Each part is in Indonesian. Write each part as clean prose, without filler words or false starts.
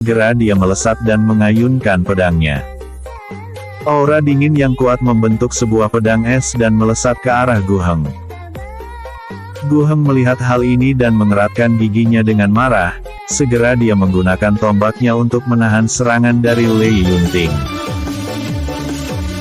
Segera dia melesat dan mengayunkan pedangnya. Aura dingin yang kuat membentuk sebuah pedang es dan melesat ke arah Gu Heng. Gu Heng melihat hal ini dan mengeratkan giginya dengan marah. Segera dia menggunakan tombaknya untuk menahan serangan dari Lei Yunting.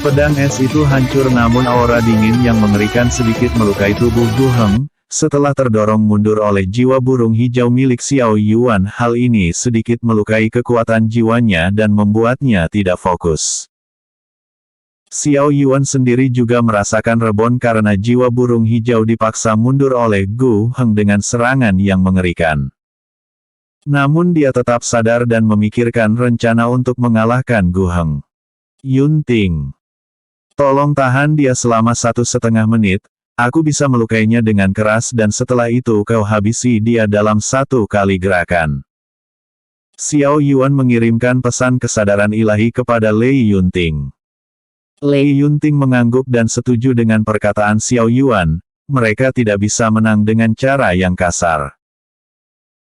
Pedang es itu hancur, namun aura dingin yang mengerikan sedikit melukai tubuh Gu Heng. Setelah terdorong mundur oleh jiwa burung hijau milik Xiao Yuan, hal ini sedikit melukai kekuatan jiwanya dan membuatnya tidak fokus. Xiao Yuan sendiri juga merasakan rebon karena jiwa burung hijau dipaksa mundur oleh Gu Heng dengan serangan yang mengerikan. Namun dia tetap sadar dan memikirkan rencana untuk mengalahkan Gu Heng. Yunting, tolong tahan dia selama 1,5 menit. Aku bisa melukainya dengan keras dan setelah itu kau habisi dia dalam 1 kali gerakan. Xiao Yuan mengirimkan pesan kesadaran ilahi kepada Lei Yunting. Lei Yunting mengangguk dan setuju dengan perkataan Xiao Yuan. Mereka tidak bisa menang dengan cara yang kasar.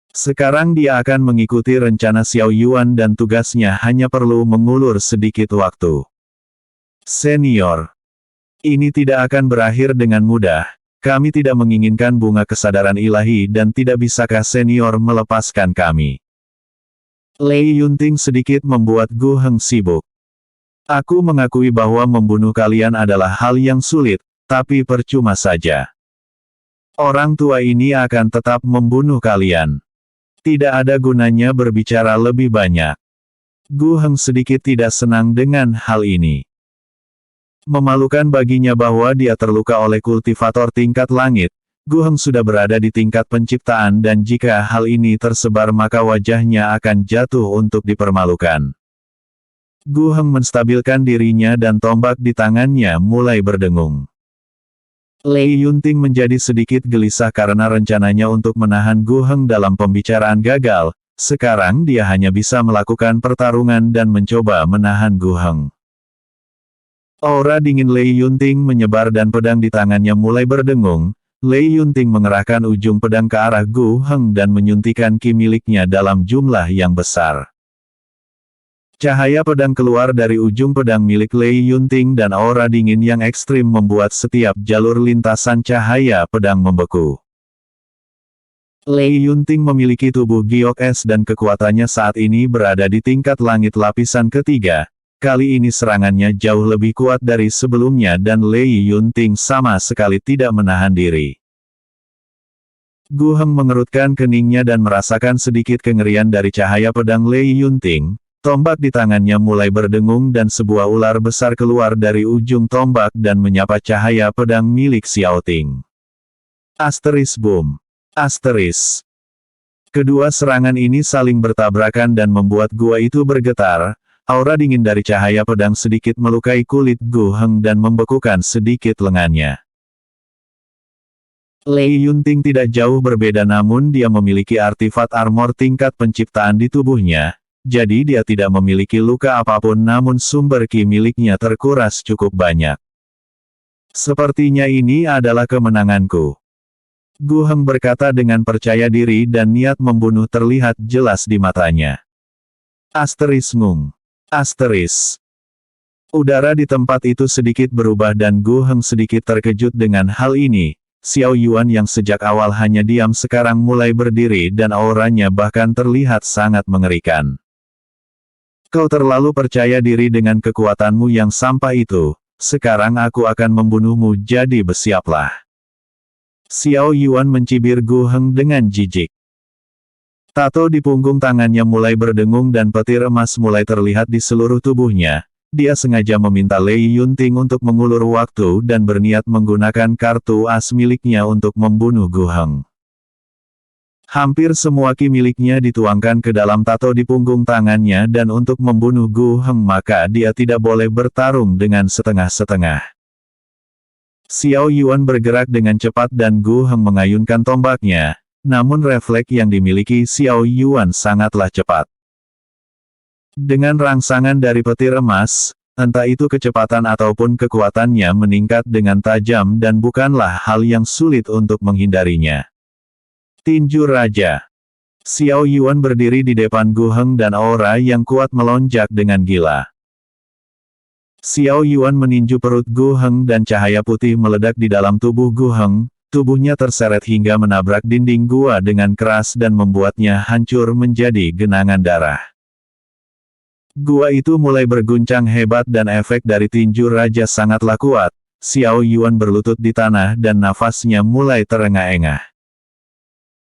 Sekarang dia akan mengikuti rencana Xiao Yuan dan tugasnya hanya perlu mengulur sedikit waktu. Senior, ini tidak akan berakhir dengan mudah. Kami tidak menginginkan bunga kesadaran ilahi dan tidak bisakah senior melepaskan kami? Lei Yunting sedikit membuat Gu Heng sibuk. Aku mengakui bahwa membunuh kalian adalah hal yang sulit, tapi percuma saja. Orang tua ini akan tetap membunuh kalian. Tidak ada gunanya berbicara lebih banyak. Gu Heng sedikit tidak senang dengan hal ini. Memalukan baginya bahwa dia terluka oleh kultivator tingkat langit. Gu Heng sudah berada di tingkat penciptaan dan jika hal ini tersebar maka wajahnya akan jatuh untuk dipermalukan. Gu Heng menstabilkan dirinya dan tombak di tangannya mulai berdengung. Lei Yunting menjadi sedikit gelisah karena rencananya untuk menahan Gu Heng dalam pembicaraan gagal. Sekarang dia hanya bisa melakukan pertarungan dan mencoba menahan Gu Heng. Aura dingin Lei Yunting menyebar dan pedang di tangannya mulai berdengung. Lei Yunting mengerahkan ujung pedang ke arah Gu Heng dan menyuntikkan ki miliknya dalam jumlah yang besar. Cahaya pedang keluar dari ujung pedang milik Lei Yunting dan aura dingin yang ekstrim membuat setiap jalur lintasan cahaya pedang membeku. Lei Yunting memiliki tubuh giok es dan kekuatannya saat ini berada di tingkat langit lapisan ketiga. Kali ini serangannya jauh lebih kuat dari sebelumnya dan Lei Yunting sama sekali tidak menahan diri. Gu Heng mengerutkan keningnya dan merasakan sedikit kengerian dari cahaya pedang Lei Yunting. Tombak di tangannya mulai berdengung dan sebuah ular besar keluar dari ujung tombak dan menyapa cahaya pedang milik Xiao Ting. Asteris boom. Asteris. Kedua serangan ini saling bertabrakan dan membuat gua itu bergetar. Aura dingin dari cahaya pedang sedikit melukai kulit Gu Heng dan membekukan sedikit lengannya. Lei Yunting tidak jauh berbeda namun dia memiliki artifak armor tingkat penciptaan di tubuhnya, jadi dia tidak memiliki luka apapun namun sumber ki miliknya terkuras cukup banyak. Sepertinya ini adalah kemenanganku. Gu Heng berkata dengan percaya diri dan niat membunuh terlihat jelas di matanya. Asteris ngung. Asteris. Udara di tempat itu sedikit berubah dan Gu Heng sedikit terkejut dengan hal ini. Xiao Yuan yang sejak awal hanya diam sekarang mulai berdiri dan auranya bahkan terlihat sangat mengerikan. Kau terlalu percaya diri dengan kekuatanmu yang sampah itu. Sekarang aku akan membunuhmu, jadi bersiaplah. Xiao Yuan mencibir Gu Heng dengan jijik. Tato di punggung tangannya mulai berdengung dan petir emas mulai terlihat di seluruh tubuhnya. Dia sengaja meminta Lei Yunting untuk mengulur waktu dan berniat menggunakan kartu as miliknya untuk membunuh Gu Heng. Hampir semua ki miliknya dituangkan ke dalam tato di punggung tangannya dan untuk membunuh Gu Heng maka dia tidak boleh bertarung dengan setengah-setengah. Xiao Yuan bergerak dengan cepat dan Gu Heng mengayunkan tombaknya. Namun refleks yang dimiliki Xiao Yuan sangatlah cepat. Dengan rangsangan dari petir emas, entah itu kecepatan ataupun kekuatannya meningkat dengan tajam dan bukanlah hal yang sulit untuk menghindarinya. Tinju Raja. Xiao Yuan berdiri di depan Gu Heng dan aura yang kuat melonjak dengan gila. Xiao Yuan meninju perut Gu Heng dan cahaya putih meledak di dalam tubuh Gu Heng, tubuhnya terseret hingga menabrak dinding gua dengan keras dan membuatnya hancur menjadi genangan darah. Gua itu mulai berguncang hebat dan efek dari tinju raja sangatlah kuat. Xiao Yuan berlutut di tanah dan nafasnya mulai terengah-engah.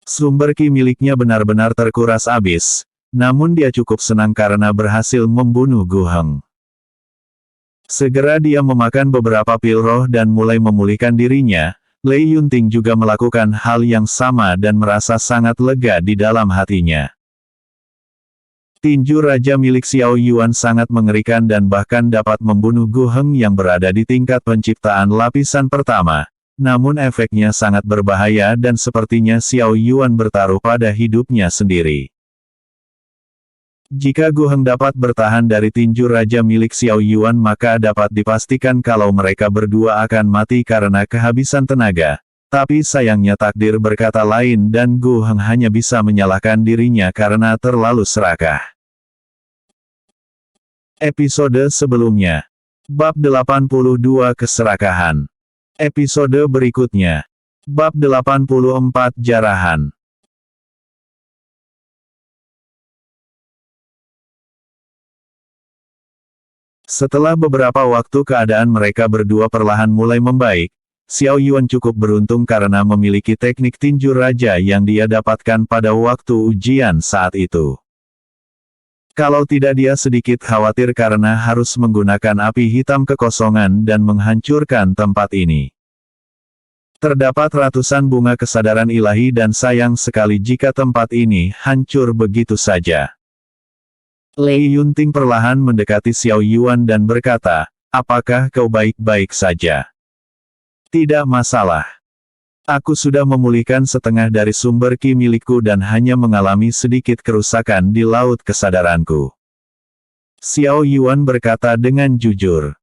Sumber ki miliknya benar-benar terkuras habis, namun dia cukup senang karena berhasil membunuh Gu Heng. Segera dia memakan beberapa pil roh dan mulai memulihkan dirinya. Lei Yunting juga melakukan hal yang sama dan merasa sangat lega di dalam hatinya. Tinju raja milik Xiao Yuan sangat mengerikan dan bahkan dapat membunuh Gu Heng yang berada di tingkat penciptaan lapisan pertama. Namun efeknya sangat berbahaya dan sepertinya Xiao Yuan bertaruh pada hidupnya sendiri. Jika Gu Heng dapat bertahan dari tinju raja milik Xiao Yuan maka dapat dipastikan kalau mereka berdua akan mati karena kehabisan tenaga. Tapi sayangnya takdir berkata lain dan Gu Heng hanya bisa menyalahkan dirinya karena terlalu serakah. Episode sebelumnya. Bab 82 Keserakahan. Episode berikutnya. Bab 84 Jarahan. Setelah beberapa waktu keadaan mereka berdua perlahan mulai membaik, Xiao Yuan cukup beruntung karena memiliki teknik tinju raja yang dia dapatkan pada waktu ujian saat itu. Kalau tidak dia sedikit khawatir karena harus menggunakan api hitam kekosongan dan menghancurkan tempat ini. Terdapat ratusan bunga kesadaran ilahi dan sayang sekali jika tempat ini hancur begitu saja. Lei Yunting perlahan mendekati Xiao Yuan dan berkata, "Apakah kau baik-baik saja?" "Tidak masalah. Aku sudah memulihkan setengah dari sumber ki milikku dan hanya mengalami sedikit kerusakan di laut kesadaranku." Xiao Yuan berkata dengan jujur.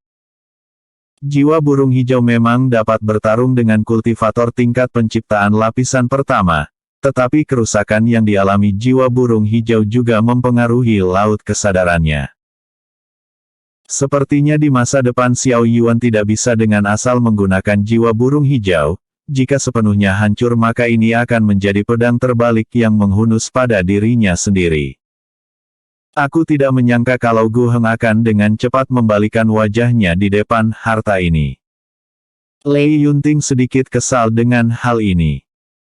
Jiwa burung hijau memang dapat bertarung dengan kultivator tingkat penciptaan lapisan pertama, tetapi kerusakan yang dialami jiwa burung hijau juga mempengaruhi laut kesadarannya. Sepertinya di masa depan Xiao Yuan tidak bisa dengan asal menggunakan jiwa burung hijau. Jika sepenuhnya hancur maka ini akan menjadi pedang terbalik yang menghunus pada dirinya sendiri. Aku tidak menyangka kalau Gu Heng akan dengan cepat membalikan wajahnya di depan harta ini. Lei Yunting sedikit kesal dengan hal ini.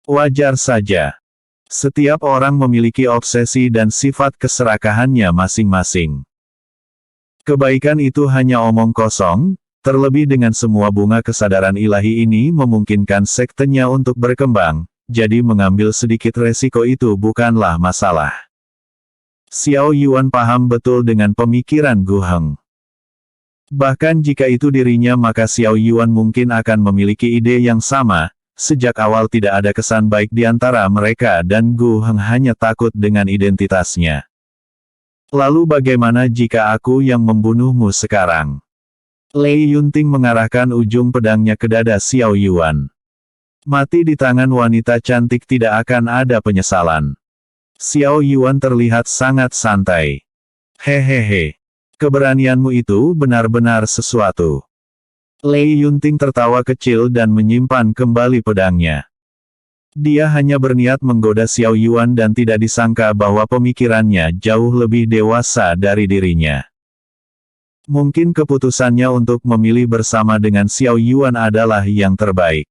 Wajar saja. Setiap orang memiliki obsesi dan sifat keserakahannya masing-masing. Kebaikan itu hanya omong kosong. Terlebih dengan semua bunga kesadaran ilahi ini memungkinkan sektenya untuk berkembang, jadi mengambil sedikit resiko itu bukanlah masalah. Xiao Yuan paham betul dengan pemikiran Gu Heng. Bahkan jika itu dirinya maka Xiao Yuan mungkin akan memiliki ide yang sama, sejak awal tidak ada kesan baik di antara mereka dan Gu Heng hanya takut dengan identitasnya. Lalu bagaimana jika aku yang membunuhmu sekarang? Lei Yunting mengarahkan ujung pedangnya ke dada Xiao Yuan. Mati di tangan wanita cantik tidak akan ada penyesalan. Xiao Yuan terlihat sangat santai. Hehehe. Keberanianmu itu benar-benar sesuatu. Lei Yunting tertawa kecil dan menyimpan kembali pedangnya. Dia hanya berniat menggoda Xiao Yuan dan tidak disangka bahwa pemikirannya jauh lebih dewasa dari dirinya. Mungkin keputusannya untuk memilih bersama dengan Xiao Yuan adalah yang terbaik.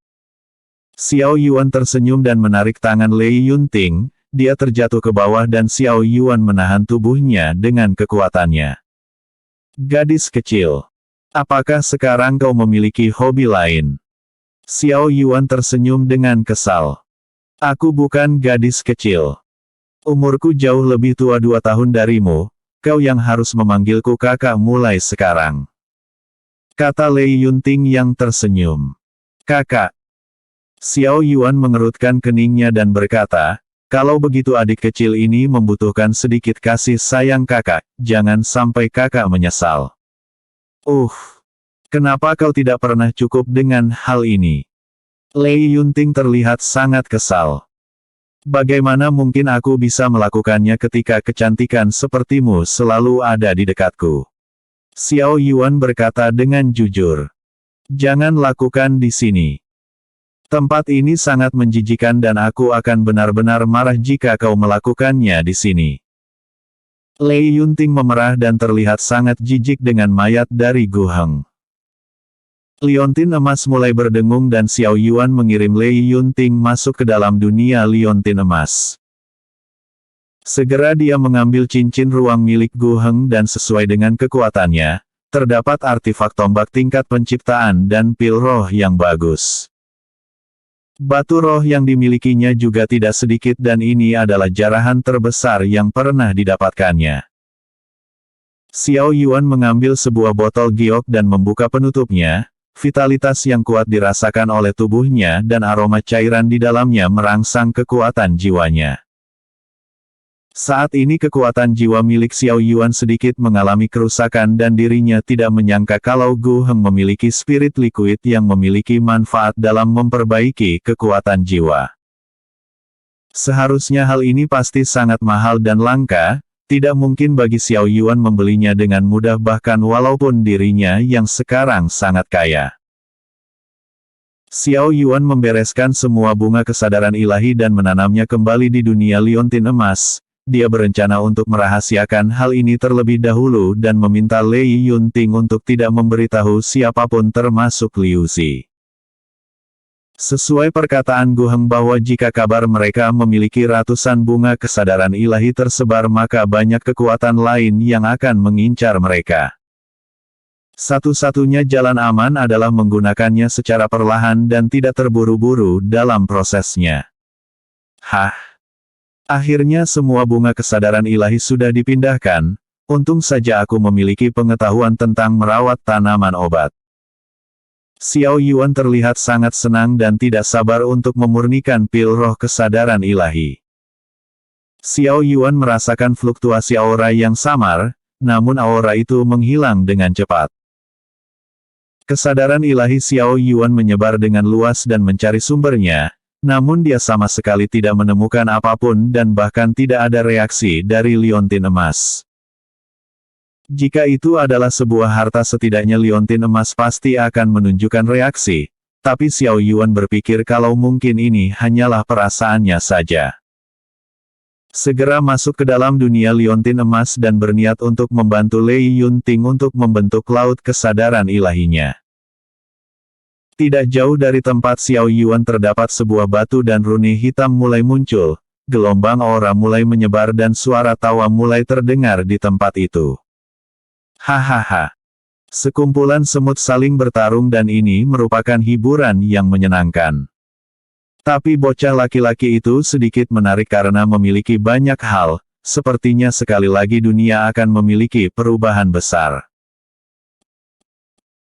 Xiao Yuan tersenyum dan menarik tangan Lei Yunting, dia terjatuh ke bawah dan Xiao Yuan menahan tubuhnya dengan kekuatannya. Gadis kecil. Apakah sekarang kau memiliki hobi lain? Xiao Yuan tersenyum dengan kesal. Aku bukan gadis kecil. Umurku jauh lebih tua 2 tahun darimu. Kau yang harus memanggilku kakak mulai sekarang. Kata Lei Yunting yang tersenyum. Kakak. Xiao Yuan mengerutkan keningnya dan berkata, kalau begitu adik kecil ini membutuhkan sedikit kasih sayang kakak, jangan sampai kakak menyesal. Kenapa kau tidak pernah cukup dengan hal ini? Lei Yunting terlihat sangat kesal. Bagaimana mungkin aku bisa melakukannya ketika kecantikan sepertimu selalu ada di dekatku? Xiao Yuan berkata dengan jujur. Jangan lakukan di sini. Tempat ini sangat menjijikan dan aku akan benar-benar marah jika kau melakukannya di sini. Lei Yunting memerah dan terlihat sangat jijik dengan mayat dari Gu Heng. Liontin emas mulai berdengung dan Xiao Yuan mengirim Lei Yunting masuk ke dalam dunia liontin emas. Segera dia mengambil cincin ruang milik Gu Heng dan sesuai dengan kekuatannya, terdapat artefak tombak tingkat penciptaan dan pil roh yang bagus. Batu roh yang dimilikinya juga tidak sedikit dan ini adalah jarahan terbesar yang pernah didapatkannya. Xiao Yuan mengambil sebuah botol giok dan membuka penutupnya. Vitalitas yang kuat dirasakan oleh tubuhnya dan aroma cairan di dalamnya merangsang kekuatan jiwanya. Saat ini kekuatan jiwa milik Xiao Yuan sedikit mengalami kerusakan dan dirinya tidak menyangka kalau Gu Heng memiliki spirit liquid yang memiliki manfaat dalam memperbaiki kekuatan jiwa. Seharusnya hal ini pasti sangat mahal dan langka. Tidak mungkin bagi Xiao Yuan membelinya dengan mudah bahkan walaupun dirinya yang sekarang sangat kaya. Xiao Yuan membereskan semua bunga kesadaran ilahi dan menanamnya kembali di dunia liontin emas. Dia berencana untuk merahasiakan hal ini terlebih dahulu dan meminta Lei Yunting untuk tidak memberitahu siapapun termasuk Liu Xi. Sesuai perkataan Gu Heng bahwa jika kabar mereka memiliki ratusan bunga kesadaran ilahi tersebar maka banyak kekuatan lain yang akan mengincar mereka. Satu-satunya jalan aman adalah menggunakannya secara perlahan dan tidak terburu-buru dalam prosesnya. Hah? Akhirnya semua bunga kesadaran ilahi sudah dipindahkan, untung saja aku memiliki pengetahuan tentang merawat tanaman obat. Xiao Yuan terlihat sangat senang dan tidak sabar untuk memurnikan pil roh kesadaran ilahi. Xiao Yuan merasakan fluktuasi aura yang samar, namun aura itu menghilang dengan cepat. Kesadaran ilahi Xiao Yuan menyebar dengan luas dan mencari sumbernya, namun dia sama sekali tidak menemukan apapun dan bahkan tidak ada reaksi dari liontin emas. Jika itu adalah sebuah harta setidaknya liontin emas pasti akan menunjukkan reaksi, tapi Xiao Yuan berpikir kalau mungkin ini hanyalah perasaannya saja. Segera masuk ke dalam dunia liontin emas dan berniat untuk membantu Lei Yunting untuk membentuk laut kesadaran ilahinya. Tidak jauh dari tempat Xiao Yuan terdapat sebuah batu dan rune hitam mulai muncul, gelombang aura mulai menyebar dan suara tawa mulai terdengar di tempat itu. Hahaha. Sekumpulan semut saling bertarung dan ini merupakan hiburan yang menyenangkan. Tapi bocah laki-laki itu sedikit menarik karena memiliki banyak hal, sepertinya sekali lagi dunia akan memiliki perubahan besar.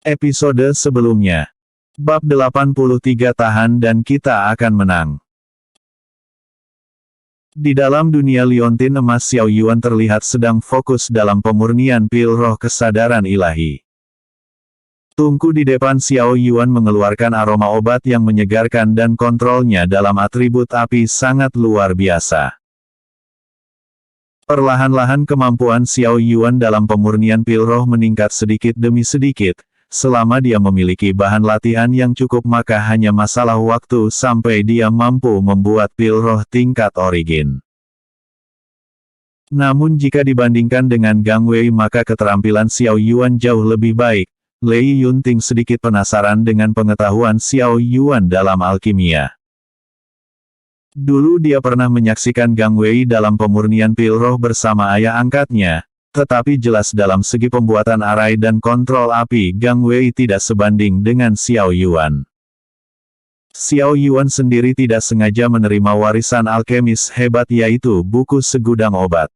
Episode sebelumnya. Bab 83 tahan dan kita akan menang. Di dalam dunia liontin emas Xiao Yuan terlihat sedang fokus dalam pemurnian pil roh kesadaran ilahi. Tungku di depan Xiao Yuan mengeluarkan aroma obat yang menyegarkan dan kontrolnya dalam atribut api sangat luar biasa. Perlahan-lahan kemampuan Xiao Yuan dalam pemurnian pil roh meningkat sedikit demi sedikit. Selama dia memiliki bahan latihan yang cukup maka hanya masalah waktu sampai dia mampu membuat pil roh tingkat origin. Namun jika dibandingkan dengan Gang Wei maka keterampilan Xiao Yuan jauh lebih baik. Lei Yunting sedikit penasaran dengan pengetahuan Xiao Yuan dalam alkimia. Dulu dia pernah menyaksikan Gang Wei dalam pemurnian pil roh bersama ayah angkatnya. Tetapi jelas dalam segi pembuatan arai dan kontrol api Gang Wei tidak sebanding dengan Xiao Yuan. Xiao Yuan sendiri tidak sengaja menerima warisan alkemis hebat yaitu buku segudang obat.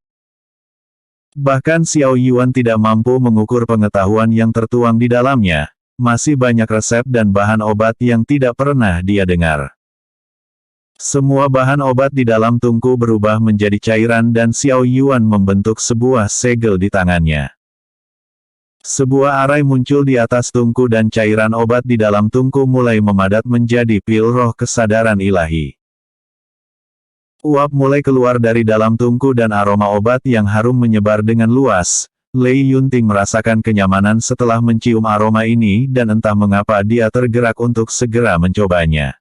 Bahkan Xiao Yuan tidak mampu mengukur pengetahuan yang tertuang di dalamnya, masih banyak resep dan bahan obat yang tidak pernah dia dengar. Semua bahan obat di dalam tungku berubah menjadi cairan dan Xiao Yuan membentuk sebuah segel di tangannya. Sebuah arai muncul di atas tungku dan cairan obat di dalam tungku mulai memadat menjadi pil roh kesadaran ilahi. Uap mulai keluar dari dalam tungku dan aroma obat yang harum menyebar dengan luas. Lei Yunting merasakan kenyamanan setelah mencium aroma ini dan entah mengapa dia tergerak untuk segera mencobanya.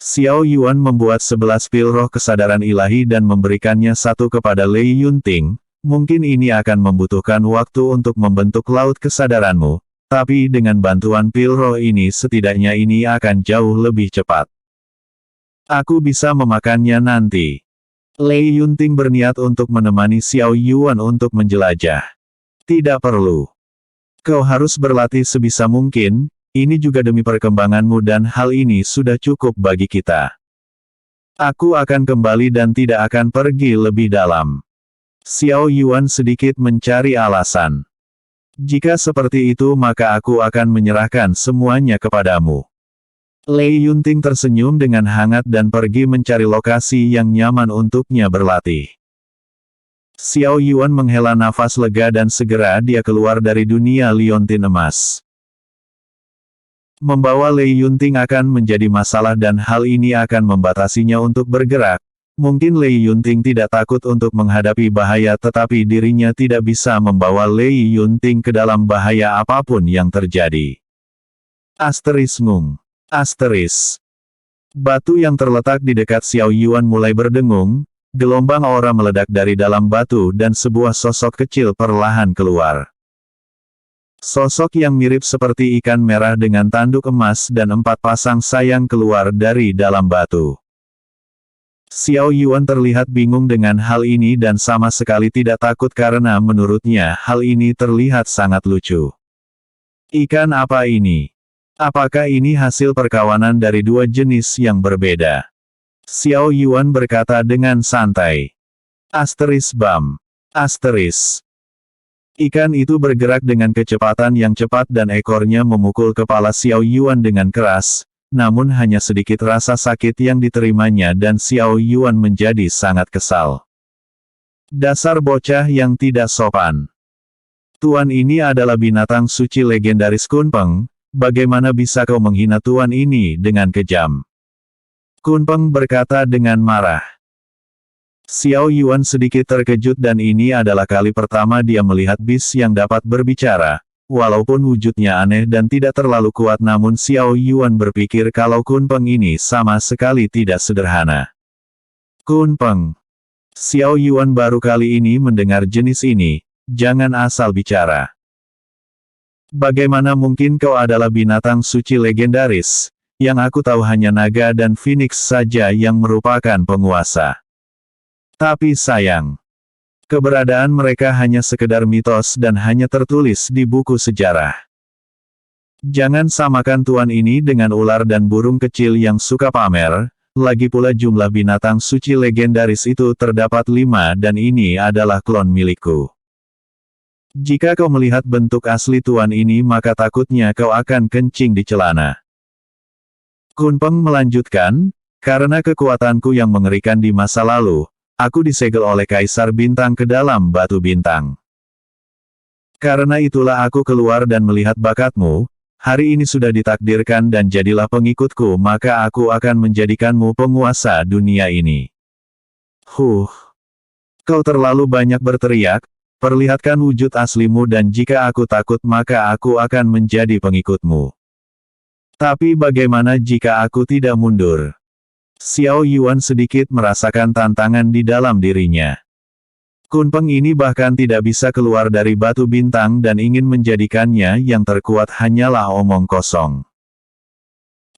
Xiao Yuan membuat 11 pil roh kesadaran ilahi dan memberikannya satu kepada Lei Yunting. Mungkin ini akan membutuhkan waktu untuk membentuk laut kesadaranmu, tapi dengan bantuan pil roh ini setidaknya ini akan jauh lebih cepat. Aku bisa memakannya nanti. Lei Yunting berniat untuk menemani Xiao Yuan untuk menjelajah. Tidak perlu. Kau harus berlatih sebisa mungkin, ini juga demi perkembanganmu dan hal ini sudah cukup bagi kita. Aku akan kembali dan tidak akan pergi lebih dalam. Xiao Yuan sedikit mencari alasan. Jika seperti itu maka aku akan menyerahkan semuanya kepadamu. Lei Yunting tersenyum dengan hangat dan pergi mencari lokasi yang nyaman untuknya berlatih. Xiao Yuan menghela nafas lega dan segera dia keluar dari dunia liontin emas. Membawa Lei Yunting akan menjadi masalah dan hal ini akan membatasinya untuk bergerak. Mungkin Lei Yunting tidak takut untuk menghadapi bahaya tetapi dirinya tidak bisa membawa Lei Yunting ke dalam bahaya apapun yang terjadi. Asterismung. Asteris. Batu yang terletak di dekat Xiao Yuan mulai berdengung, gelombang aura meledak dari dalam batu dan sebuah sosok kecil perlahan keluar. Sosok yang mirip seperti ikan merah dengan tanduk emas dan 4 pasang sayang keluar dari dalam batu. Xiao Yuan terlihat bingung dengan hal ini dan sama sekali tidak takut karena menurutnya hal ini terlihat sangat lucu. Ikan apa ini? Apakah ini hasil perkawanan dari dua jenis yang berbeda? Xiao Yuan berkata dengan santai. Asteris Bam. Asteris. Ikan itu bergerak dengan kecepatan yang cepat dan ekornya memukul kepala Xiao Yuan dengan keras. Namun hanya sedikit rasa sakit yang diterimanya dan Xiao Yuan menjadi sangat kesal. Dasar bocah yang tidak sopan. Tuan ini adalah binatang suci legendaris Kunpeng, bagaimana bisa kau menghina tuan ini dengan kejam? Kunpeng berkata dengan marah. Xiao Yuan sedikit terkejut dan ini adalah kali pertama dia melihat bis yang dapat berbicara. Walaupun wujudnya aneh dan tidak terlalu kuat namun Xiao Yuan berpikir kalau Kunpeng ini sama sekali tidak sederhana. Kunpeng. Xiao Yuan baru kali ini mendengar jenis ini, jangan asal bicara. Bagaimana mungkin kau adalah binatang suci legendaris, yang aku tahu hanya naga dan phoenix saja yang merupakan penguasa. Tapi sayang. Keberadaan mereka hanya sekedar mitos dan hanya tertulis di buku sejarah. Jangan samakan tuan ini dengan ular dan burung kecil yang suka pamer, lagi pula jumlah binatang suci legendaris itu terdapat 5 dan ini adalah klon milikku. Jika kau melihat bentuk asli tuan ini maka takutnya kau akan kencing di celana. Kunpeng melanjutkan, karena kekuatanku yang mengerikan di masa lalu, aku disegel oleh Kaisar Bintang ke dalam batu bintang. Karena itulah aku keluar dan melihat bakatmu, hari ini sudah ditakdirkan dan jadilah pengikutku maka aku akan menjadikanmu penguasa dunia ini. Kau terlalu banyak berteriak, perlihatkan wujud aslimu dan jika aku takut maka aku akan menjadi pengikutmu. Tapi bagaimana jika aku tidak mundur? Xiao Yuan sedikit merasakan tantangan di dalam dirinya. Kunpeng ini bahkan tidak bisa keluar dari batu bintang dan ingin menjadikannya yang terkuat hanyalah omong kosong.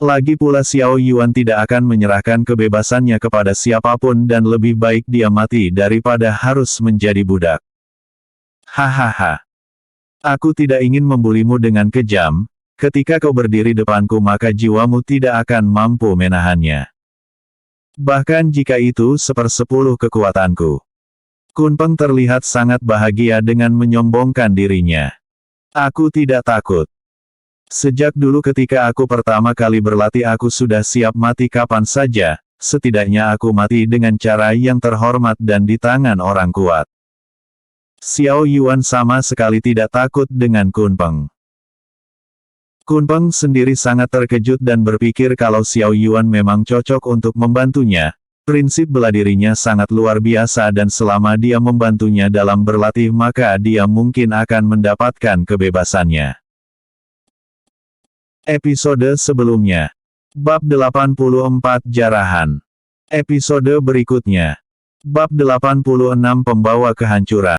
Lagi pula Xiao Yuan tidak akan menyerahkan kebebasannya kepada siapapun dan lebih baik dia mati daripada harus menjadi budak. Hahaha. Aku tidak ingin membulimu dengan kejam, ketika kau berdiri depanku maka jiwamu tidak akan mampu menahannya. Bahkan jika itu 1/10 kekuatanku. Kunpeng terlihat sangat bahagia dengan menyombongkan dirinya. Aku tidak takut. Sejak dulu ketika aku pertama kali berlatih aku sudah siap mati kapan saja, setidaknya aku mati dengan cara yang terhormat dan di tangan orang kuat. Xiao Yuan sama sekali tidak takut dengan Kunpeng. Kunpeng sendiri sangat terkejut dan berpikir kalau Xiao Yuan memang cocok untuk membantunya, Prinsip bela dirinya sangat luar biasa dan selama dia membantunya dalam berlatih maka dia mungkin akan mendapatkan kebebasannya. Episode sebelumnya. Bab 84 Jarahan. Episode berikutnya. Bab 86 Pembawa Kehancuran.